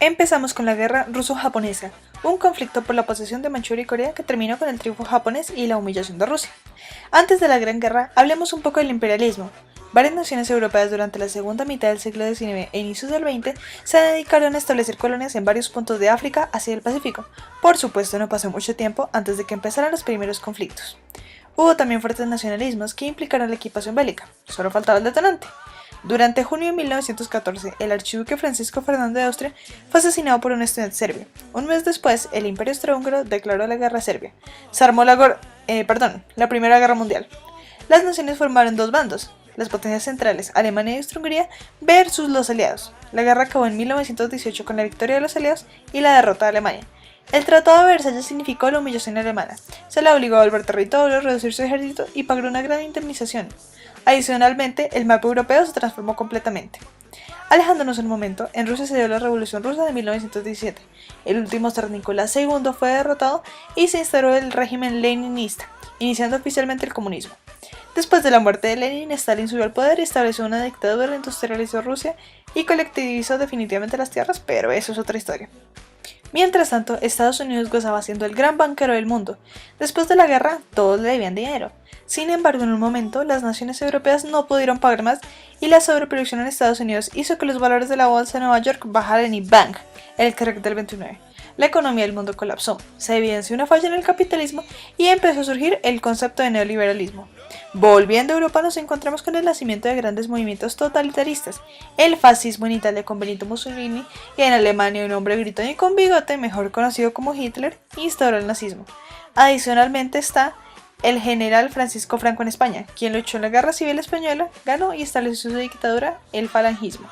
Empezamos con la guerra ruso-japonesa, un conflicto por la posesión de Manchuria y Corea que terminó con el triunfo japonés y la humillación de Rusia. Antes de la Gran Guerra, hablemos un poco del imperialismo. Varias naciones europeas durante la segunda mitad del siglo XIX e inicios del XX se dedicaron a establecer colonias en varios puntos de África hacia el Pacífico. Por supuesto, no pasó mucho tiempo antes de que empezaran los primeros conflictos. Hubo también fuertes nacionalismos que implicaron la equipación bélica, solo faltaba el detonante. Durante junio de 1914, el archiduque Francisco Fernando de Austria fue asesinado por un estudiante serbio. Un mes después, el Imperio Austrohúngaro declaró la guerra a Serbia. Se armó la Primera Guerra Mundial. Las naciones formaron dos bandos, las potencias centrales, Alemania y Austria-Hungría, versus los aliados. La guerra acabó en 1918 con la victoria de los aliados y la derrota de Alemania. El Tratado de Versalles significó la humillación alemana. Se la obligó a volver territorio, reducir su ejército y pagar una gran indemnización. Adicionalmente, el mapa europeo se transformó completamente. Alejándonos un momento, en Rusia se dio la Revolución Rusa de 1917. El último zar Nicolás II fue derrotado y se instauró el régimen leninista, iniciando oficialmente el comunismo. Después de la muerte de Lenin, Stalin subió al poder y estableció una dictadura, industrializó Rusia y colectivizó definitivamente las tierras, pero eso es otra historia. Mientras tanto, Estados Unidos gozaba siendo el gran banquero del mundo. Después de la guerra, todos le debían dinero. Sin embargo, en un momento, las naciones europeas no pudieron pagar más y la sobreproducción en Estados Unidos hizo que los valores de la bolsa de Nueva York bajaran y ¡bang! El crack del 29. La economía del mundo colapsó, se evidenció una falla en el capitalismo y empezó a surgir el concepto de neoliberalismo. Volviendo a Europa nos encontramos con el nacimiento de grandes movimientos totalitaristas, el fascismo en Italia con Benito Mussolini y en Alemania un hombre gritón y con bigote, mejor conocido como Hitler, instauró el nazismo. Adicionalmente está el general Francisco Franco en España, quien luchó en la Guerra Civil Española, ganó y estableció su dictadura, el falangismo.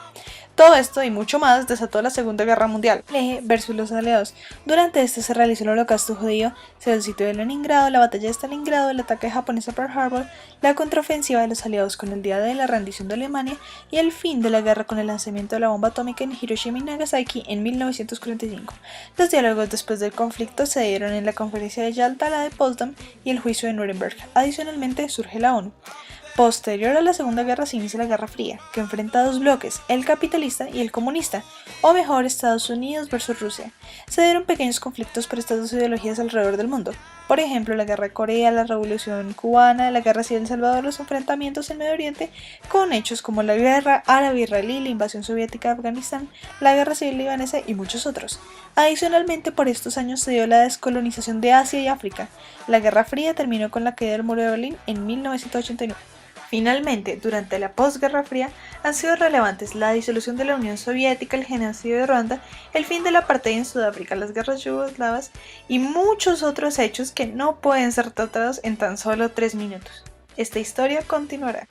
Todo esto y mucho más desató la Segunda Guerra Mundial, el eje versus los aliados. Durante este se realizó el Holocausto judío, se dio el sitio de Leningrado, la batalla de Stalingrado, el ataque japonés a Pearl Harbor, la contraofensiva de los aliados con el día de la rendición de Alemania y el fin de la guerra con el lanzamiento de la bomba atómica en Hiroshima y Nagasaki en 1945. Los diálogos después del conflicto se dieron en la conferencia de Yalta, la de Potsdam y el juicio de Nuremberg. Adicionalmente surge la ONU. Posterior a la Segunda Guerra se inicia la Guerra Fría, que enfrenta a dos bloques, el capitalista y el comunista, o mejor Estados Unidos versus Rusia. Se dieron pequeños conflictos por estas dos ideologías alrededor del mundo, por ejemplo la Guerra de Corea, la Revolución Cubana, la Guerra Civil de El Salvador, los enfrentamientos en Medio Oriente, con hechos como la Guerra Árabe-Israelí, la invasión soviética de Afganistán, la Guerra Civil Libanesa y muchos otros. Adicionalmente, por estos años se dio la descolonización de Asia y África. La Guerra Fría terminó con la caída del muro de Berlín en 1989. Finalmente, durante la posguerra fría, han sido relevantes la disolución de la Unión Soviética, el genocidio de Ruanda, el fin del apartheid en Sudáfrica, las guerras yugoslavas y muchos otros hechos que no pueden ser tratados en tan solo 3 minutos. Esta historia continuará.